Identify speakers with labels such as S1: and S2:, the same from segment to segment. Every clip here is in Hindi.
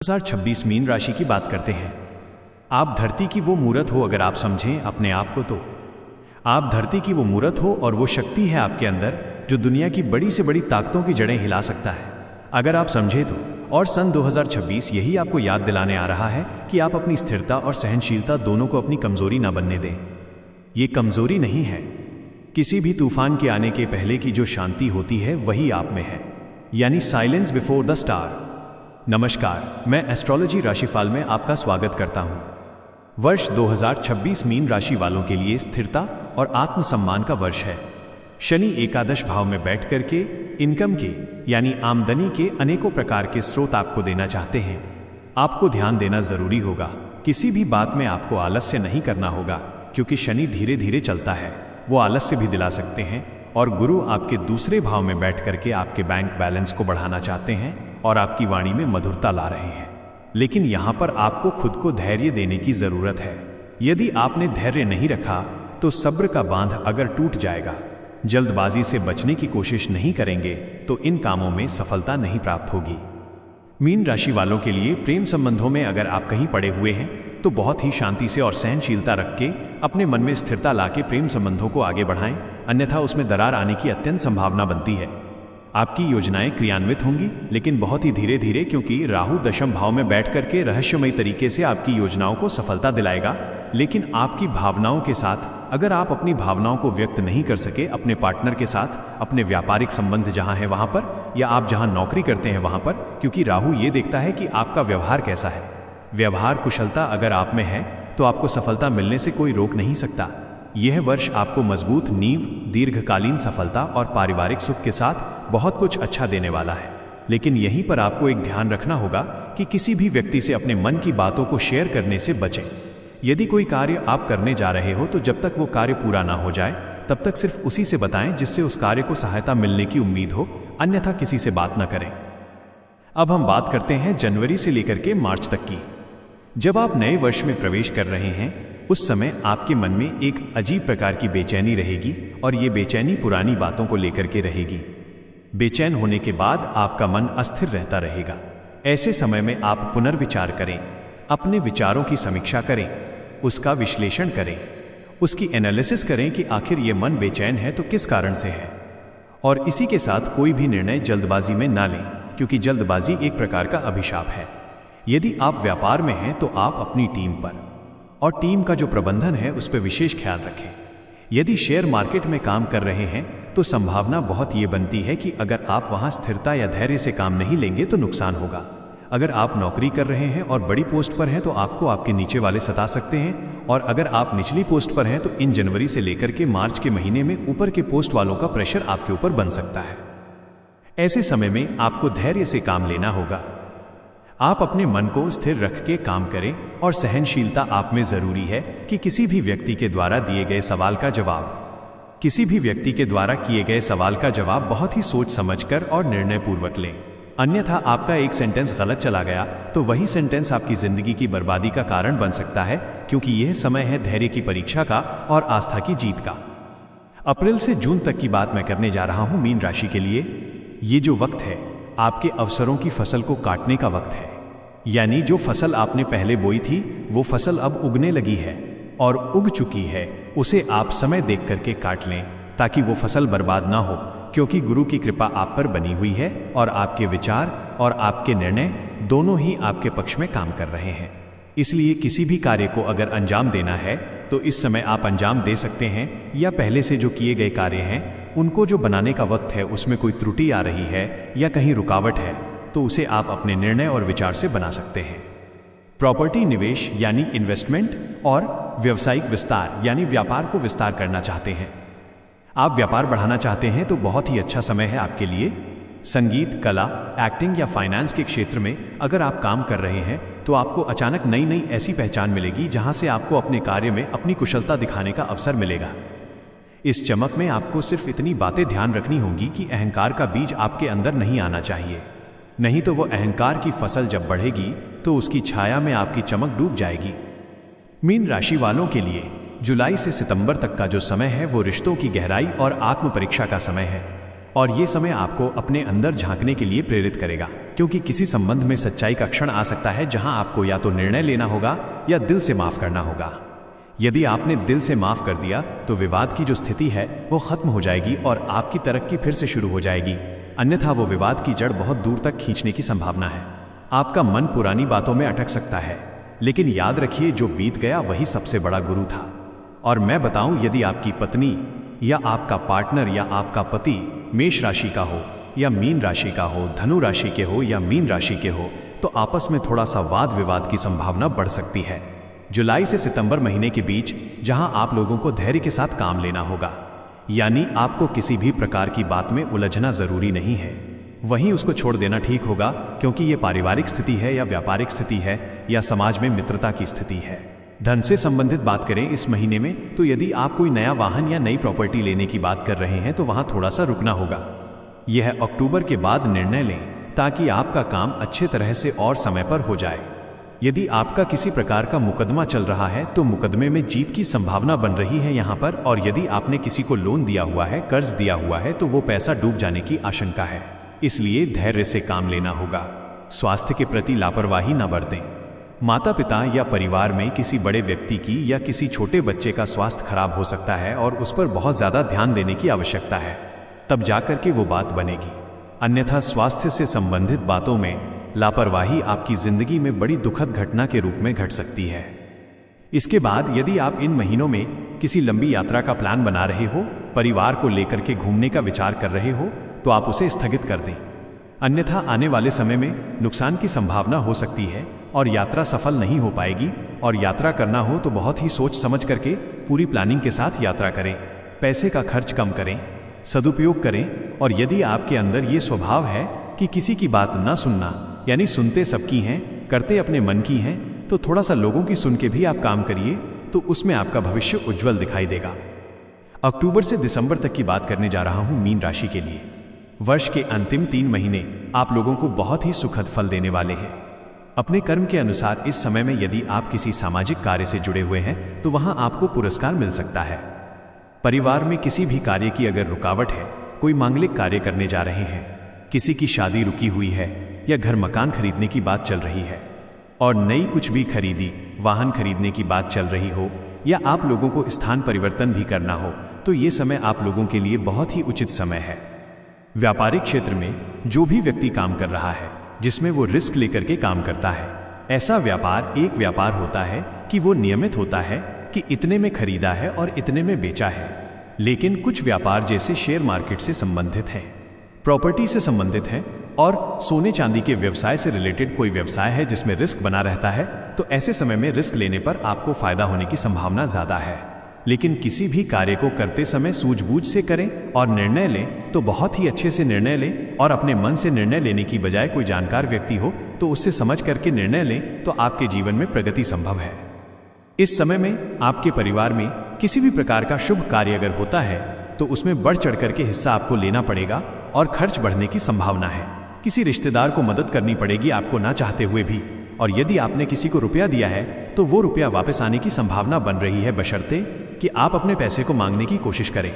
S1: 2026 मीन राशि की बात करते हैं। आप धरती की वो मूरत हो, अगर आप समझें अपने आप को तो आप धरती की वो मूरत हो और वो शक्ति है आपके अंदर जो दुनिया की बड़ी से बड़ी ताकतों की जड़ें हिला सकता है, अगर आप समझे तो। और सन 2026 यही आपको याद दिलाने आ रहा है कि आप अपनी स्थिरता और सहनशीलता दोनों को अपनी कमजोरी ना बनने दें। ये कमजोरी नहीं है, किसी भी तूफान के आने के पहले की जो शांति होती है वही आप में है, यानी साइलेंस बिफोर द स्टार। नमस्कार, मैं एस्ट्रोलॉजी राशिफल में आपका स्वागत करता हूं। वर्ष 2026 मीन राशि वालों के लिए स्थिरता और आत्मसम्मान का वर्ष है। शनि एकादश भाव में बैठ करके इनकम के यानी आमदनी के अनेकों प्रकार के स्रोत आपको देना चाहते हैं। आपको ध्यान देना जरूरी होगा, किसी भी बात में आपको आलस्य नहीं करना होगा, क्योंकि शनि धीरे धीरे चलता है, वो आलस्य भी दिला सकते हैं। और गुरु आपके दूसरे भाव में बैठ करके आपके बैंक बैलेंस को बढ़ाना चाहते हैं और आपकी वाणी में मधुरता ला रहे हैं। लेकिन यहाँ पर आपको खुद को धैर्य देने की जरूरत है। यदि आपने धैर्य नहीं रखा तो सब्र का बांध अगर टूट जाएगा। जल्दबाजी से बचने की कोशिश नहीं करेंगे तो इन कामों में सफलता नहीं प्राप्त होगी। मीन राशि वालों के लिए प्रेम संबंधों में अगर आप कहीं पड़े हुए हैं तो बहुत ही शांति से और सहनशीलता रख के अपने मन में स्थिरता लाके प्रेम संबंधों को आगे बढ़ाएं, अन्यथा उसमें दरार आने की अत्यंत संभावना बनती है। आपकी योजनाएं क्रियान्वित होंगी, लेकिन बहुत ही धीरे धीरे, क्योंकि राहु दशम भाव में बैठ करके रहस्यमयी तरीके से आपकी योजनाओं को सफलता दिलाएगा। लेकिन आपकी भावनाओं के साथ, अगर आप अपनी भावनाओं को व्यक्त नहीं कर सके अपने पार्टनर के साथ, अपने व्यापारिक संबंध जहां है वहां पर, या आप जहां नौकरी करते हैं वहां पर, क्योंकि राहु ये देखता है कि आपका व्यवहार कैसा है। व्यवहार कुशलता अगर आप में है तो आपको सफलता मिलने से कोई रोक नहीं सकता। यह वर्ष आपको मजबूत नींव, दीर्घकालीन सफलता और पारिवारिक सुख के साथ बहुत कुछ अच्छा देने वाला है। लेकिन यहीं पर आपको एक ध्यान रखना होगा कि किसी भी व्यक्ति से अपने मन की बातों को शेयर करने से बचें। यदि कोई कार्य आप करने जा रहे हो तो जब तक वो कार्य पूरा ना हो जाए तब तक सिर्फ उसी से बताएं जिससे उस कार्य को सहायता मिलने की उम्मीद हो, अन्यथा किसी से बात ना करें। अब हम बात करते हैं जनवरी से लेकर के मार्च तक की। जब आप नए वर्ष में प्रवेश कर रहे हैं उस समय आपके मन में एक अजीब प्रकार की बेचैनी रहेगी, और ये बेचैनी पुरानी बातों को लेकर के रहेगी। बेचैन होने के बाद आपका मन अस्थिर रहता रहेगा। ऐसे समय में आप पुनर्विचार करें, अपने विचारों की समीक्षा करें, उसका विश्लेषण करें, उसकी एनालिसिस करें कि आखिर ये मन बेचैन है तो किस कारण से है। और इसी के साथ कोई भी निर्णय जल्दबाजी में ना लें, क्योंकि जल्दबाजी एक प्रकार का अभिशाप है। यदि आप व्यापार में हैं तो आप अपनी टीम पर और टीम का जो प्रबंधन है उस पर विशेष ख्याल रखें। यदि शेयर मार्केट में काम कर रहे हैं तो संभावना बहुत ये बनती है कि अगर आप वहां स्थिरता या धैर्य से काम नहीं लेंगे तो नुकसान होगा। अगर आप नौकरी कर रहे हैं और बड़ी पोस्ट पर हैं तो आपको आपके नीचे वाले सता सकते हैं, और अगर आप निचली पोस्ट पर हैं तो इन जनवरी से लेकर के मार्च के महीने में ऊपर के पोस्ट वालों का प्रेशर आपके ऊपर बन सकता है। ऐसे समय में आपको धैर्य से काम लेना होगा। आप अपने मन को स्थिर रख के काम करें, और सहनशीलता आप में जरूरी है कि किसी भी व्यक्ति के द्वारा दिए गए सवाल का जवाब, किसी भी व्यक्ति के द्वारा किए गए सवाल का जवाब बहुत ही सोच समझकर और निर्णय पूर्वक लें। अन्यथा आपका एक सेंटेंस गलत चला गया तो वही सेंटेंस आपकी जिंदगी की बर्बादी का कारण बन सकता है, क्योंकि यह समय है धैर्य की परीक्षा का और आस्था की जीत का। अप्रैल से जून तक की बात मैं करने जा रहा हूं मीन राशि के लिए। ये जो वक्त है आपके अवसरों की फसल को काटने का वक्त है, यानी जो फसल आपने पहले बोई थी वो फसल अब उगने लगी है और उग चुकी है, उसे आप समय देख करके काट लें ताकि वो फसल बर्बाद ना हो, क्योंकि गुरु की कृपा आप पर बनी हुई है और आपके विचार और आपके निर्णय दोनों ही आपके पक्ष में काम कर रहे हैं। इसलिए किसी भी कार्य को अगर अंजाम देना है तो इस समय आप अंजाम दे सकते हैं, या पहले से जो किए गए कार्य हैं उनको जो बनाने का वक्त है उसमें कोई त्रुटि आ रही है या कहीं रुकावट है तो उसे आप अपने निर्णय और विचार से बना सकते हैं। प्रॉपर्टी निवेश यानी इन्वेस्टमेंट और व्यवसायिक विस्तार यानी व्यापार को विस्तार करना चाहते हैं, आप व्यापार बढ़ाना चाहते हैं तो बहुत ही अच्छा समय है आपके लिए। संगीत, कला, एक्टिंग या फाइनेंस के क्षेत्र में अगर आप काम कर रहे हैं तो आपको अचानक नई नई ऐसी पहचान मिलेगी जहां से आपको अपने कार्य में अपनी कुशलता दिखाने का अवसर मिलेगा। इस चमक में आपको सिर्फ इतनी बातें ध्यान रखनी होंगी कि अहंकार का बीज आपके अंदर नहीं आना चाहिए, नहीं तो वो अहंकार की फसल जब बढ़ेगी तो उसकी छाया में आपकी चमक डूब जाएगी। मीन राशि वालों के लिए जुलाई से सितंबर तक का जो समय है वो रिश्तों की गहराई और आत्म परीक्षा का समय है। और ये समय आपको अपने अंदर झांकने के लिए प्रेरित करेगा, क्योंकि किसी संबंध में सच्चाई का क्षण आ सकता है जहां आपको या तो निर्णय लेना होगा या दिल से माफ करना होगा। यदि आपने दिल से माफ कर दिया तो विवाद की जो स्थिति है वो खत्म हो जाएगी और आपकी तरक्की फिर से शुरू हो जाएगी, अन्यथा वो विवाद की जड़ बहुत दूर तक खींचने की संभावना है। आपका मन पुरानी बातों में अटक सकता है, लेकिन याद रखिए जो बीत गया वही सबसे बड़ा गुरु था। और मैं बताऊं, यदि आपकी पत्नी या आपका पार्टनर या आपका पति मेष राशि का हो या मीन राशि का हो, धनु राशि के हो या मीन राशि के हो, तो आपस में थोड़ा सा वाद विवाद की संभावना बढ़ सकती है। जुलाई से सितंबर महीने के बीच जहां आप लोगों को धैर्य के साथ काम लेना होगा, यानी आपको किसी भी प्रकार की बात में उलझना जरूरी नहीं है, वहीं उसको छोड़ देना ठीक होगा, क्योंकि ये पारिवारिक स्थिति है या व्यापारिक स्थिति है या समाज में मित्रता की स्थिति है। धन से संबंधित बात करें इस महीने में, तो यदि आप कोई नया वाहन या नई प्रॉपर्टी लेने की बात कर रहे हैं तो वहां थोड़ा सा रुकना होगा। यह अक्टूबर के बाद निर्णय लें ताकि आपका काम अच्छे तरह से और समय पर हो जाए। यदि आपका किसी प्रकार का मुकदमा चल रहा है तो मुकदमे में जीत की संभावना बन रही है यहाँ पर, और यदि आपने किसी को लोन दिया हुआ है, कर्ज दिया हुआ है, तो वो पैसा डूब जाने की आशंका है, इसलिए धैर्य से काम लेना होगा। स्वास्थ्य के प्रति लापरवाही न बरतें। माता पिता या परिवार में किसी बड़े व्यक्ति की या किसी छोटे बच्चे का स्वास्थ्य खराब हो सकता है और उस पर बहुत ज़्यादा ध्यान देने की आवश्यकता है, तब जाकर के वो बात बनेगी। अन्यथा स्वास्थ्य से संबंधित बातों में लापरवाही आपकी जिंदगी में बड़ी दुखद घटना के रूप में घट सकती है। इसके बाद यदि आप इन महीनों में किसी लंबी यात्रा का प्लान बना रहे हो, परिवार को लेकर के घूमने का विचार कर रहे हो, तो आप उसे स्थगित कर दें, अन्यथा आने वाले समय में नुकसान की संभावना हो सकती है और यात्रा सफल नहीं हो पाएगी। और यात्रा करना हो तो बहुत ही सोच समझ करके पूरी प्लानिंग के साथ यात्रा करें, पैसे का खर्च कम करें, सदुपयोग करें। और यदि आपके अंदर ये स्वभाव है कि किसी की बात ना सुनना, यानी सुनते सबकी हैं, करते अपने मन की हैं, तो थोड़ा सा लोगों की सुन के भी आप काम करिए, तो उसमें आपका भविष्य उज्जवल दिखाई देगा। अक्टूबर से दिसंबर तक की बात करने जा रहा हूं मीन राशि के लिए। वर्ष के अंतिम 3 महीने आप लोगों को बहुत ही सुखद फल देने वाले हैं। अपने कर्म के अनुसार इस समय में यदि आप किसी सामाजिक कार्य से जुड़े हुए हैं तो वहां आपको पुरस्कार मिल सकता है। परिवार में किसी भी कार्य की अगर रुकावट है, कोई मांगलिक कार्य करने जा रहे हैं, किसी की शादी रुकी हुई है या घर मकान खरीदने की बात चल रही है और नई कुछ भी खरीदी, वाहन खरीदने की बात चल रही हो, या आप लोगों को स्थान परिवर्तन भी करना हो, तो ये समय आप लोगों के लिए बहुत ही उचित समय है। व्यापारिक क्षेत्र में जो भी व्यक्ति काम कर रहा है जिसमें वो रिस्क लेकर के काम करता है, ऐसा व्यापार एक व्यापार होता है कि वो नियमित होता है कि इतने में खरीदा है और इतने में बेचा है। लेकिन कुछ व्यापार जैसे शेयर मार्केट से संबंधित है, प्रॉपर्टी से संबंधित है और सोने चांदी के व्यवसाय से रिलेटेड कोई व्यवसाय है जिसमें रिस्क बना रहता है, तो ऐसे समय में रिस्क लेने पर आपको फायदा होने की संभावना ज्यादा है। लेकिन किसी भी कार्य को करते समय सूझबूझ से करें और निर्णय लें तो बहुत ही अच्छे से निर्णय लें, और अपने मन से निर्णय लेने की बजाय कोई जानकार व्यक्ति हो तो उससे समझ करके निर्णय लें, तो आपके जीवन में प्रगति संभव है। इस समय में आपके परिवार में किसी भी प्रकार का शुभ कार्य अगर होता है तो उसमें बढ़ चढ़ करके हिस्सा आपको लेना पड़ेगा और खर्च बढ़ने की संभावना है। किसी रिश्तेदार को मदद करनी पड़ेगी आपको ना चाहते हुए भी, और यदि आपने किसी को रुपया दिया है तो वो रुपया वापस आने की संभावना बन रही है, बशर्ते कि आप अपने पैसे को मांगने की कोशिश करें।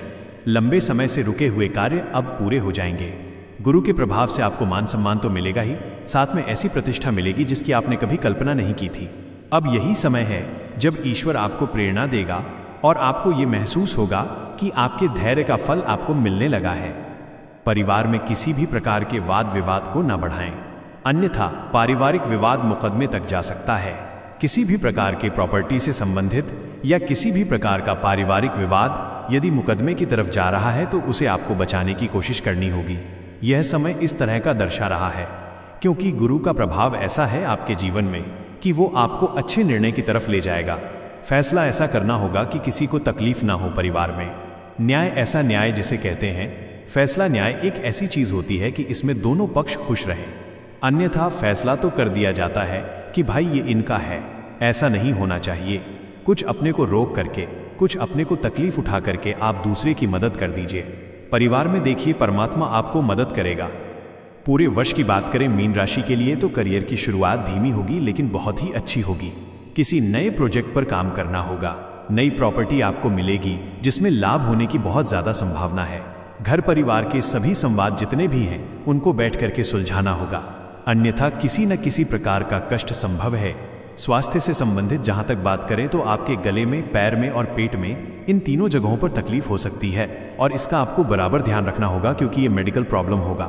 S1: लंबे समय से रुके हुए कार्य अब पूरे हो जाएंगे। गुरु के प्रभाव से आपको मान सम्मान तो मिलेगा ही, साथ में ऐसी प्रतिष्ठा मिलेगी जिसकी आपने कभी कल्पना नहीं की थी। अब यही समय है जब ईश्वर आपको प्रेरणा देगा और आपको ये महसूस होगा कि आपके धैर्य का फल आपको मिलने लगा है। परिवार में किसी भी प्रकार के वाद विवाद को न बढ़ाएं, अन्यथा पारिवारिक विवाद मुकदमे तक जा सकता है। किसी भी प्रकार के प्रॉपर्टी से संबंधित या किसी भी प्रकार का पारिवारिक विवाद यदि मुकदमे की तरफ जा रहा है तो उसे आपको बचाने की कोशिश करनी होगी। यह समय इस तरह का दर्शा रहा है क्योंकि गुरु का प्रभाव ऐसा है आपके जीवन में कि वो आपको अच्छे निर्णय की तरफ ले जाएगा। फैसला ऐसा करना होगा कि किसी को तकलीफ ना हो परिवार में। न्याय ऐसा न्याय जिसे कहते हैं, फैसला न्याय एक ऐसी चीज होती है कि इसमें दोनों पक्ष खुश रहें। अन्यथा फैसला तो कर दिया जाता है कि भाई ये इनका है, ऐसा नहीं होना चाहिए। कुछ अपने को रोक करके, कुछ अपने को तकलीफ उठा करके आप दूसरे की मदद कर दीजिए। परिवार में देखिए परमात्मा आपको मदद करेगा। पूरे वर्ष की बात करें मीन राशि के लिए तो करियर की शुरुआत धीमी होगी लेकिन बहुत ही अच्छी होगी। किसी नए प्रोजेक्ट पर काम करना होगा, नई प्रॉपर्टी आपको मिलेगी जिसमें लाभ होने की बहुत ज्यादा संभावना है। घर परिवार के सभी संवाद जितने भी हैं उनको बैठ करके सुलझाना होगा, अन्यथा किसी न किसी प्रकार का कष्ट संभव है। स्वास्थ्य से संबंधित जहां तक बात करें तो आपके गले में, पैर में और पेट में, इन तीनों जगहों पर तकलीफ हो सकती है और इसका आपको बराबर ध्यान रखना होगा क्योंकि ये मेडिकल प्रॉब्लम होगा।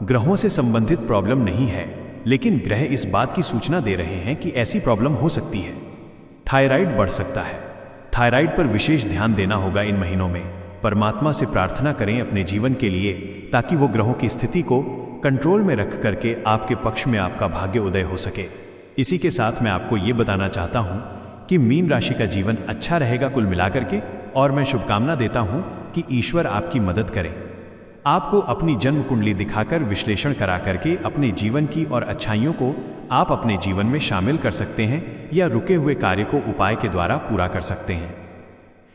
S1: ग्रहों से संबंधित प्रॉब्लम नहीं है, लेकिन ग्रह इस बात की सूचना दे रहे हैं कि ऐसी प्रॉब्लम हो सकती है। थायराइड बढ़ सकता है। थायराइड पर विशेष ध्यान देना होगा इन महीनों में। परमात्मा से प्रार्थना करें अपने जीवन के लिए ताकि वो ग्रहों की स्थिति को कंट्रोल में रख करके आपके पक्ष में आपका भाग्य उदय हो सके। इसी के साथ मैं आपको ये बताना चाहता हूँ कि मीन राशि का जीवन अच्छा रहेगा कुल मिलाकर के, और मैं शुभकामना देता हूँ कि ईश्वर आपकी मदद करे। आपको अपनी जन्म कुंडली दिखाकर विश्लेषण करा करके अपने जीवन की और अच्छाइयों को आप अपने जीवन में शामिल कर सकते हैं या रुके हुए कार्य को उपाय के द्वारा पूरा कर सकते हैं।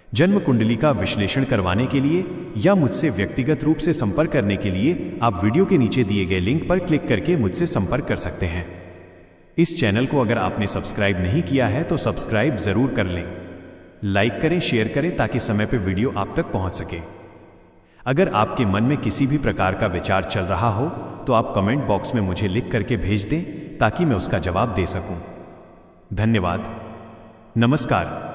S1: जन्म कुंडली का विश्लेषण करवाने के लिए या मुझसे व्यक्तिगत रूप से संपर्क करने के लिए आप वीडियो के नीचे दिए गए लिंक पर क्लिक करके मुझसे संपर्क कर सकते हैं। इस चैनल को अगर आपने सब्सक्राइब नहीं किया है तो सब्सक्राइब जरूर कर लें, लाइक करें, शेयर करें ताकि समय पर वीडियो आप तक पहुंच सके। अगर आपके मन में किसी भी प्रकार का विचार चल रहा हो तो आप कमेंट बॉक्स में मुझे लिख करके भेज दें ताकि मैं उसका जवाब दे सकूं। धन्यवाद। नमस्कार।